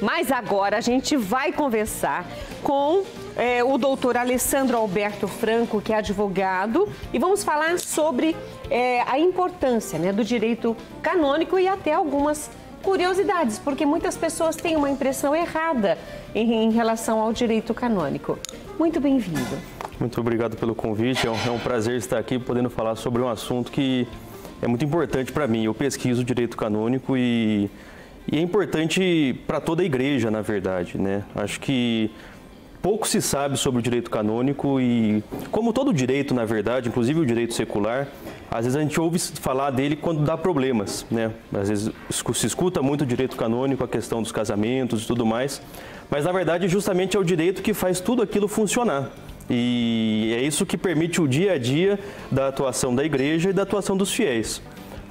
Mas agora a gente vai conversar com o doutor Alessandro Alberto Franco, que é advogado, e vamos falar sobre a importância, né, do direito canônico e até algumas curiosidades, porque muitas pessoas têm uma impressão errada em relação ao direito canônico. Muito bem-vindo. Muito obrigado pelo convite, é um prazer estar aqui podendo falar sobre um assunto que é muito importante para mim. Eu pesquiso direito canônico e é importante para toda a igreja, na verdade, né? Acho que pouco se sabe sobre o direito canônico e, como todo direito, na verdade, inclusive o direito secular, às vezes a gente ouve falar dele quando dá problemas, né? Às vezes se escuta muito o direito canônico, a questão dos casamentos e tudo mais, mas na verdade justamente é o direito que faz tudo aquilo funcionar. E é isso que permite o dia a dia da atuação da igreja e da atuação dos fiéis.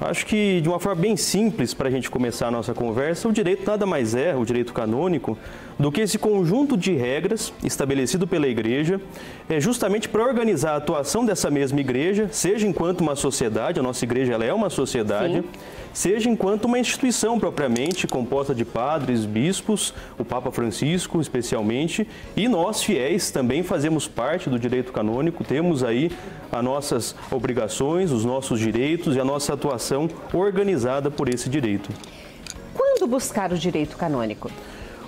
Acho que, de uma forma bem simples, para a gente começar a nossa conversa, o direito nada mais é, o direito canônico, do que esse conjunto de regras estabelecido pela igreja, justamente para organizar a atuação dessa mesma igreja, seja enquanto uma sociedade, a nossa igreja ela é uma sociedade, sim, seja enquanto uma instituição propriamente, composta de padres, bispos, o Papa Francisco especialmente, e nós fiéis também fazemos parte do direito canônico, temos aí as nossas obrigações, os nossos direitos e a nossa atuação organizada por esse direito. Quando buscar o direito canônico?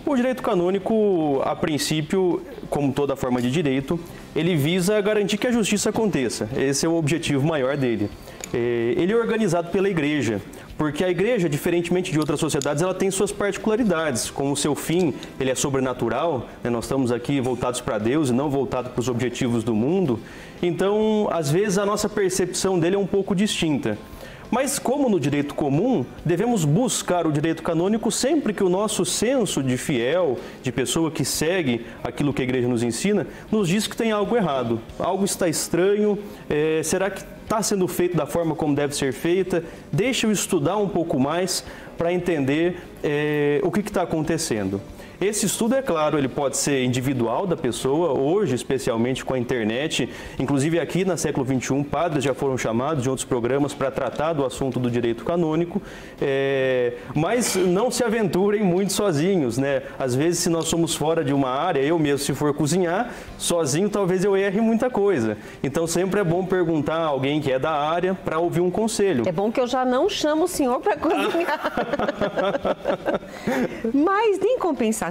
O direito canônico, a princípio, como toda forma de direito, ele visa garantir que a justiça aconteça. Esse é o objetivo maior dele. Ele é organizado pela igreja, porque a igreja, diferentemente de outras sociedades, ela tem suas particularidades. Como o seu fim ele é sobrenatural, né? Nós estamos aqui voltados para Deus e não voltados para os objetivos do mundo. Então, às vezes, a nossa percepção dele é um pouco distinta. Mas, como no direito comum, devemos buscar o direito canônico sempre que o nosso senso de fiel, de pessoa que segue aquilo que a igreja nos ensina, nos diz que tem algo errado, algo está estranho, será que está sendo feito da forma como deve ser feita? Deixa eu estudar um pouco mais para entender o que está acontecendo. Esse estudo, é claro, ele pode ser individual da pessoa, hoje, especialmente com a internet, inclusive aqui na século XXI, padres já foram chamados de outros programas para tratar do assunto do direito canônico, mas não se aventurem muito sozinhos, né? Às vezes, se nós somos fora de uma área, eu mesmo, se for cozinhar, sozinho talvez eu erre muita coisa. Então, sempre é bom perguntar a alguém que é da área para ouvir um conselho. É bom que eu já não chamo o senhor para cozinhar. Mas, em compensação,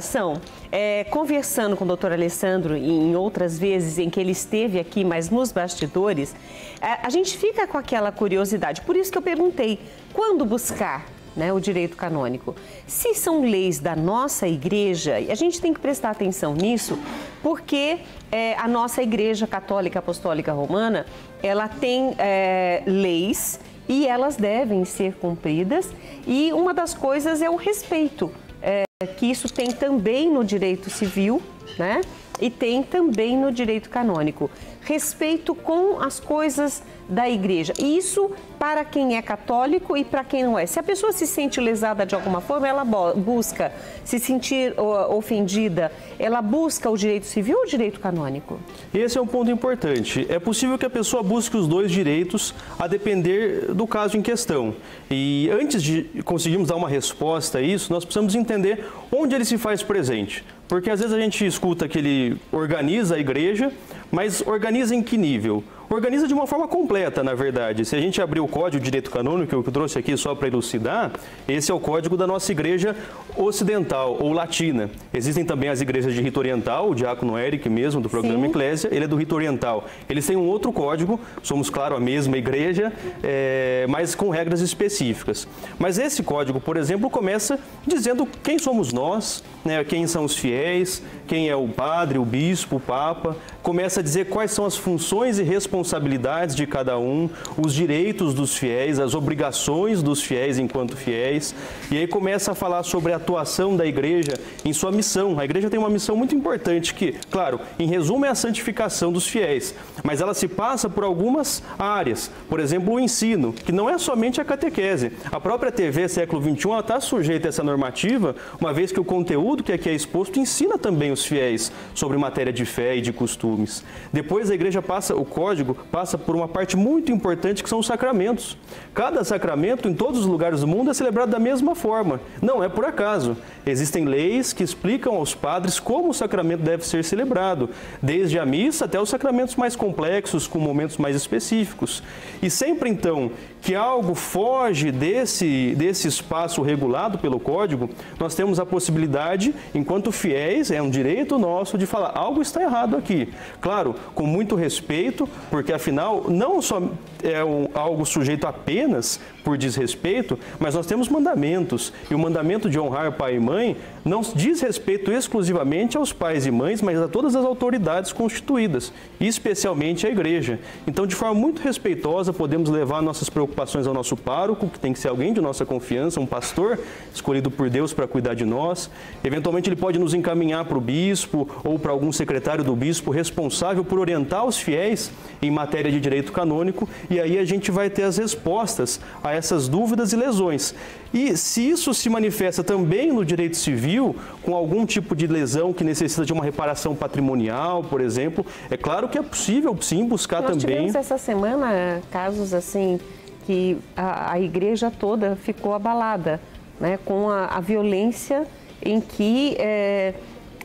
conversando com o doutor Alessandro e em outras vezes em que ele esteve aqui, mas nos bastidores, a gente fica com aquela curiosidade. Por isso que eu perguntei, quando buscar, né, o direito canônico? Se são leis da nossa igreja, e a gente tem que prestar atenção nisso, porque a nossa igreja católica apostólica romana, ela tem leis e elas devem ser cumpridas, e uma das coisas é o respeito, que isso tem também no direito civil, né? E tem também no direito canônico. Respeito com as coisas da igreja. Isso para quem é católico e para quem não é. Se a pessoa se sente lesada de alguma forma, ela busca se sentir ofendida, ela busca o direito civil ou o direito canônico? Esse é um ponto importante. É possível que a pessoa busque os dois direitos a depender do caso em questão. E antes de conseguirmos dar uma resposta a isso, nós precisamos entender onde ele se faz presente. Porque às vezes a gente escuta que ele organiza a igreja, mas organiza em que nível? Organiza de uma forma completa, na verdade. Se a gente abrir o Código de Direito Canônico, que eu trouxe aqui só para elucidar, esse é o código da nossa igreja ocidental ou latina. Existem também as igrejas de rito oriental, o diácono Eric mesmo, do programa Eclésia, ele é do rito oriental. Eles têm um outro código, somos, claro, a mesma igreja, mas com regras específicas. Mas esse código, por exemplo, começa dizendo quem somos nós, né, quem são os fiéis, quem é o padre, o bispo, o papa, começa a dizer quais são as funções e responsabilidades de cada um, os direitos dos fiéis, as obrigações dos fiéis enquanto fiéis, e aí começa a falar sobre a atuação da igreja em sua missão. A igreja tem uma missão muito importante que, claro, em resumo é a santificação dos fiéis, mas ela se passa por algumas áreas, por exemplo, o ensino, que não é somente a catequese. A própria TV século XXI está sujeita a essa normativa, uma vez que o conteúdo que aqui é exposto ensina também os fiéis sobre matéria de fé e de costume. costumes. Depois a igreja passa, o código passa por uma parte muito importante que são os sacramentos. Cada sacramento em todos os lugares do mundo é celebrado da mesma forma. Não é por acaso. Existem leis que explicam aos padres como o sacramento deve ser celebrado, desde a missa até os sacramentos mais complexos, com momentos mais específicos. E sempre então que algo foge desse espaço regulado pelo código, nós temos a possibilidade, enquanto fiéis, é um direito nosso de falar, algo está errado aqui. Claro, com muito respeito, porque afinal não só é algo sujeito apenas por desrespeito, mas nós temos mandamentos. E o mandamento de honrar pai e mãe não diz respeito exclusivamente aos pais e mães, mas a todas as autoridades constituídas, e especialmente à igreja. Então, de forma muito respeitosa, podemos levar nossas preocupações ao nosso pároco, que tem que ser alguém de nossa confiança, um pastor escolhido por Deus para cuidar de nós. Eventualmente, ele pode nos encaminhar para o bispo ou para algum secretário do bispo responsável por orientar os fiéis em matéria de direito canônico, e aí a gente vai ter as respostas a essas dúvidas e lesões. E se isso se manifesta também no direito civil, com algum tipo de lesão que necessita de uma reparação patrimonial, por exemplo, é claro que é possível, sim, buscar também... Nós tivemos essa semana casos assim que a igreja toda ficou abalada, né, com a violência em que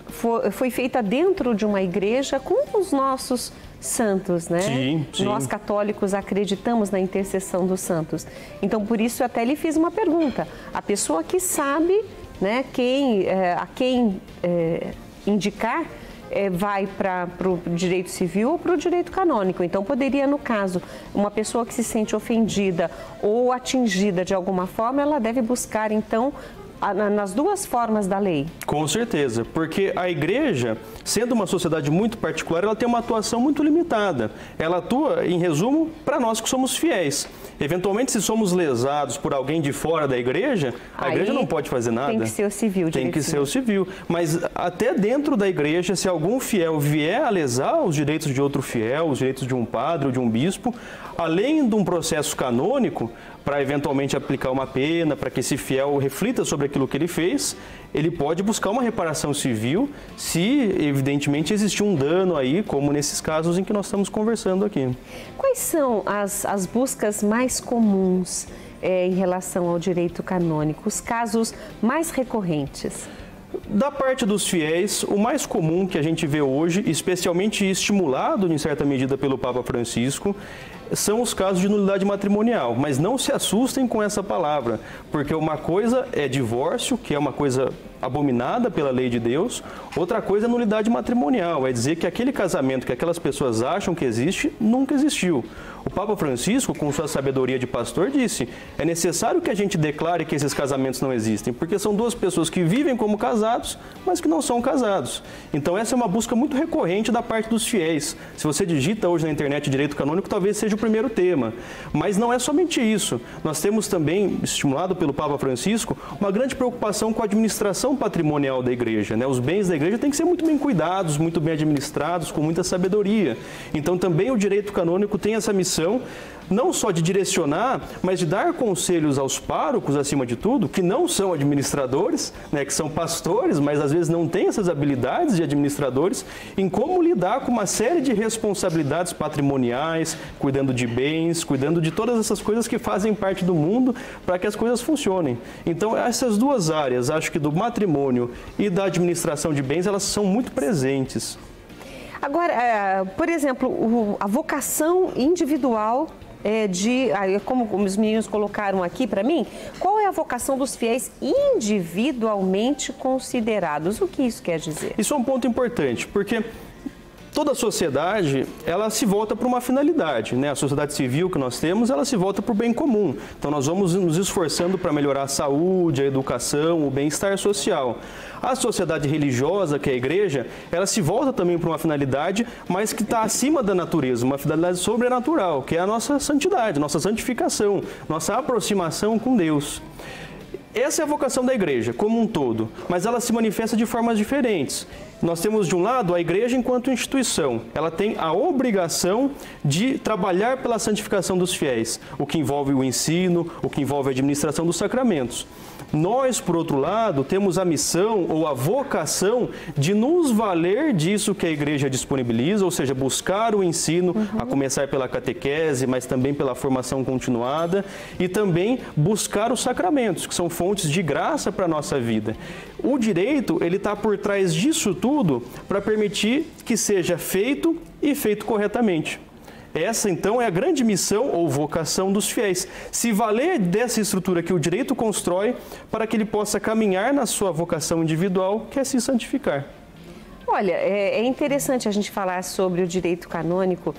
foi feita dentro de uma igreja com os nossos santos, né? Sim, sim. Nós católicos acreditamos na intercessão dos santos. Então, por isso, até lhe fiz uma pergunta. A pessoa que sabe, né, a quem indicar, vai para o direito civil ou para o direito canônico. Então, poderia, no caso, uma pessoa que se sente ofendida ou atingida de alguma forma, ela deve buscar, então, nas duas formas da lei. Com certeza, porque a igreja, sendo uma sociedade muito particular, ela tem uma atuação muito limitada. Ela atua, em resumo, para nós que somos fiéis. Eventualmente, se somos lesados por alguém de fora da igreja, a igreja não pode fazer nada. Tem que ser o civil. Tem que ser o civil. Mas até dentro da igreja, se algum fiel vier a lesar os direitos de outro fiel, os direitos de um padre ou de um bispo, além de um processo canônico, para eventualmente aplicar uma pena, para que esse fiel reflita sobre aquilo que ele fez, ele pode buscar uma reparação civil se, evidentemente, existir um dano aí, como nesses casos em que nós estamos conversando aqui. Quais são as buscas mais comuns em relação ao direito canônico, os casos mais recorrentes? Da parte dos fiéis, o mais comum que a gente vê hoje, especialmente estimulado em certa medida pelo Papa Francisco, são os casos de nulidade matrimonial. Mas não se assustem com essa palavra, porque uma coisa é divórcio, que é uma coisa abominada pela lei de Deus, outra coisa é nulidade matrimonial, é dizer que aquele casamento que aquelas pessoas acham que existe, nunca existiu. O Papa Francisco, com sua sabedoria de pastor, disse: é necessário que a gente declare que esses casamentos não existem, porque são duas pessoas que vivem como casados, mas que não são casados. Então essa é uma busca muito recorrente da parte dos fiéis. Se você digita hoje na internet direito canônico, talvez seja o primeiro tema. Mas não é somente isso. Nós temos também, estimulado pelo Papa Francisco, uma grande preocupação com a administração patrimonial da igreja, né? Os bens da igreja têm que ser muito bem cuidados, muito bem administrados, com muita sabedoria. Então também o direito canônico tem essa missão, não só de direcionar, mas de dar conselhos aos párocos, acima de tudo, que não são administradores, né, que são pastores, mas às vezes não têm essas habilidades de administradores, em como lidar com uma série de responsabilidades patrimoniais, cuidando de bens, cuidando de todas essas coisas que fazem parte do mundo para que as coisas funcionem. Então, essas duas áreas, acho que do matrimônio e da administração de bens, elas são muito presentes. Agora, por exemplo, a vocação individual como os meninos colocaram aqui para mim, qual é a vocação dos fiéis individualmente considerados? O que isso quer dizer? Isso é um ponto importante, porque toda a sociedade, ela se volta para uma finalidade, né? A sociedade civil que nós temos, ela se volta para o bem comum. Então, nós vamos nos esforçando para melhorar a saúde, a educação, o bem-estar social. A sociedade religiosa, que é a igreja, ela se volta também para uma finalidade, mas que está acima da natureza, uma finalidade sobrenatural, que é a nossa santidade, nossa santificação, nossa aproximação com Deus. Essa é a vocação da igreja, como um todo, mas ela se manifesta de formas diferentes. Nós temos, de um lado, a igreja enquanto instituição. Ela tem a obrigação de trabalhar pela santificação dos fiéis, o que envolve o ensino, o que envolve a administração dos sacramentos. Nós, por outro lado, temos a missão ou a vocação de nos valer disso que a igreja disponibiliza, ou seja, buscar o ensino, a começar pela catequese, mas também pela formação continuada, e também buscar os sacramentos, que são fontes de graça para a nossa vida. O direito, ele está por trás disso tudo para permitir que seja feito e feito corretamente. Essa, então, é a grande missão ou vocação dos fiéis. Se valer dessa estrutura que o direito constrói para que ele possa caminhar na sua vocação individual, que é se santificar. Olha, é interessante a gente falar sobre o direito canônico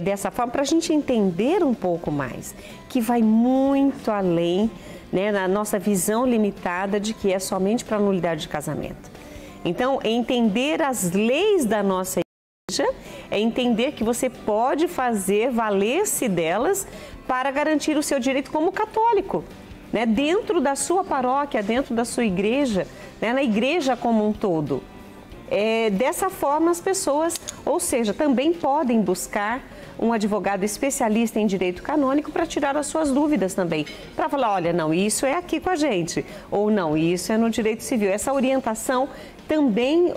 dessa forma, para a gente entender um pouco mais, que vai muito além, né, na nossa visão limitada de que é somente para nulidade de casamento. Então, entender as leis da nossa igreja é entender que você pode fazer valer-se delas para garantir o seu direito como católico, né? Dentro da sua paróquia, dentro da sua igreja, né? Na igreja como um todo. Dessa forma as pessoas, ou seja, também podem buscar um advogado especialista em direito canônico para tirar as suas dúvidas também. Para falar, olha, não, isso é aqui com a gente, ou não, isso é no direito civil. Essa orientação também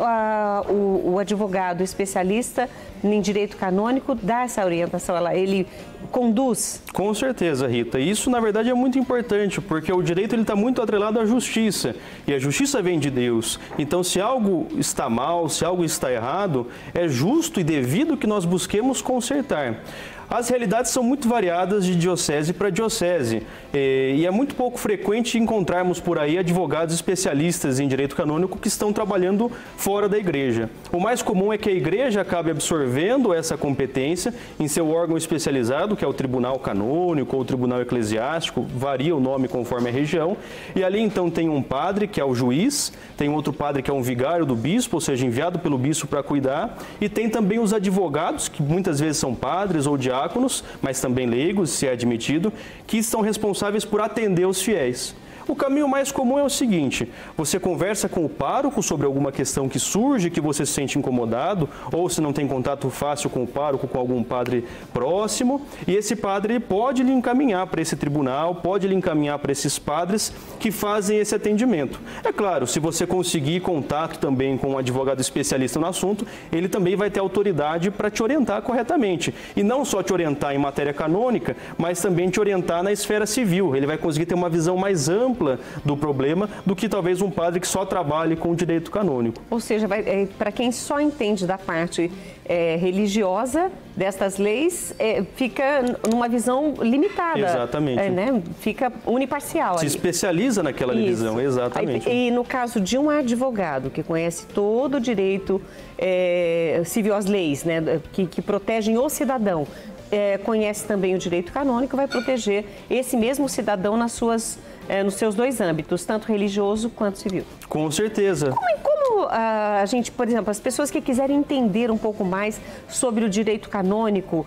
o advogado especialista em direito canônico dá essa orientação, ele conduz? Com certeza, Rita. Isso, na verdade, é muito importante, porque o direito está muito atrelado à justiça, e a justiça vem de Deus. Então, se algo está mal, se algo está errado, é justo e devido que nós busquemos consertar. As realidades são muito variadas de diocese para diocese e é muito pouco frequente encontrarmos por aí advogados especialistas em direito canônico que estão trabalhando fora da igreja. O mais comum é que a igreja acabe absorvendo essa competência em seu órgão especializado, que é o Tribunal Canônico ou o Tribunal Eclesiástico, varia o nome conforme a região, e ali então tem um padre, que é o juiz, tem outro padre que é um vigário do bispo, ou seja, enviado pelo bispo para cuidar, e tem também os advogados, que muitas vezes são padres ou diáconos, mas também leigos, se é admitido, que são responsáveis por atender os fiéis. O caminho mais comum é o seguinte: você conversa com o pároco sobre alguma questão que surge, que você se sente incomodado, ou se não tem contato fácil com o pároco, com algum padre próximo, e esse padre pode lhe encaminhar para esse tribunal, pode lhe encaminhar para esses padres que fazem esse atendimento. É claro, se você conseguir contato também com um advogado especialista no assunto, ele também vai ter autoridade para te orientar corretamente. E não só te orientar em matéria canônica, mas também te orientar na esfera civil. Ele vai conseguir ter uma visão mais ampla do problema do que talvez um padre que só trabalhe com o direito canônico. Ou seja, para quem só entende da parte religiosa destas leis, fica numa visão limitada. Exatamente. Né? Fica uniparcial. Se especializa naquela visão, exatamente. E no caso de um advogado que conhece todo o direito civil, as leis, né, que protegem o cidadão, conhece também o direito canônico, vai proteger esse mesmo cidadão nos seus dois âmbitos, tanto religioso quanto civil. Com certeza. Como a gente, por exemplo, as pessoas que quiserem entender um pouco mais sobre o direito canônico,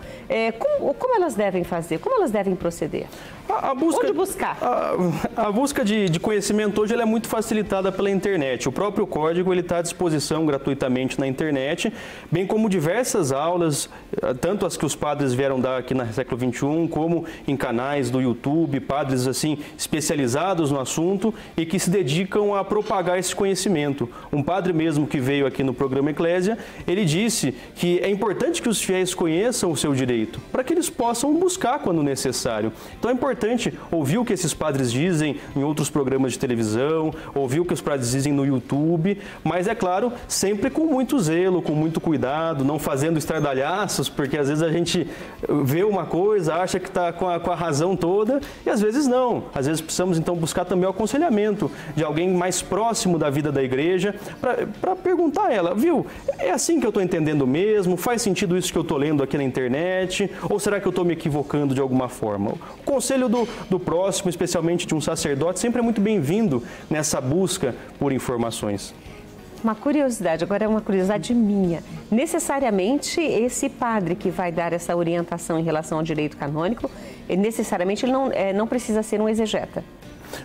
como elas devem fazer? Como elas devem proceder? Onde buscar? A busca de conhecimento hoje ela é muito facilitada pela internet. O próprio código está à disposição gratuitamente na internet, bem como diversas aulas, tanto as que os padres vieram dar aqui no século XXI, como em canais do YouTube, padres assim especializados no assunto e que se dedicam a propagar esse conhecimento. Um padre mesmo que veio aqui no programa Eclésia, ele disse que é importante que os fiéis conheçam o seu direito, para que eles possam buscar quando necessário. Então é importante ouvir o que esses padres dizem em outros programas de televisão, ouvir o que os padres dizem no YouTube, mas é claro, sempre com muito zelo, com muito cuidado, não fazendo estardalhaços, porque às vezes a gente vê uma coisa, acha que está com a razão toda e às vezes não. Às vezes precisamos então buscar também o aconselhamento de alguém mais próximo da vida da igreja para perguntar a ela, viu, é assim que eu estou entendendo mesmo? Faz sentido isso que eu estou lendo aqui na internet? Ou será que eu estou me equivocando de alguma forma? O conselho do próximo, especialmente de um sacerdote, sempre é muito bem-vindo nessa busca por informações. Uma curiosidade, agora é uma curiosidade minha. Necessariamente esse padre que vai dar essa orientação em relação ao direito canônico, necessariamente ele não precisa ser um exegeta.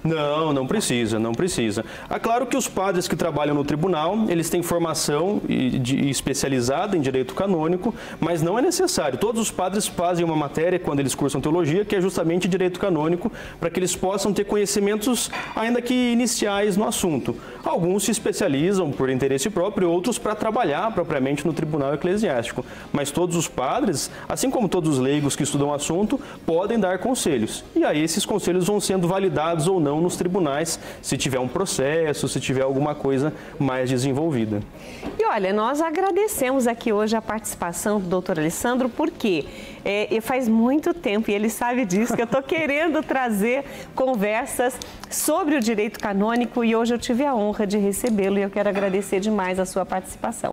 Não, não precisa, não precisa. É claro que os padres que trabalham no tribunal, eles têm formação especializada em direito canônico, mas não é necessário. Todos os padres fazem uma matéria quando eles cursam teologia, que é justamente direito canônico, para que eles possam ter conhecimentos, ainda que iniciais, no assunto. Alguns se especializam por interesse próprio, outros para trabalhar propriamente no tribunal eclesiástico. Mas todos os padres, assim como todos os leigos que estudam o assunto, podem dar conselhos. E aí esses conselhos vão sendo validados ou não nos tribunais, se tiver um processo, se tiver alguma coisa mais desenvolvida. E olha, nós agradecemos aqui hoje a participação do doutor Alessandro, porque faz muito tempo, e ele sabe disso, que eu estou querendo trazer conversas sobre o direito canônico, e hoje eu tive a honra de recebê-lo e eu quero agradecer demais a sua participação.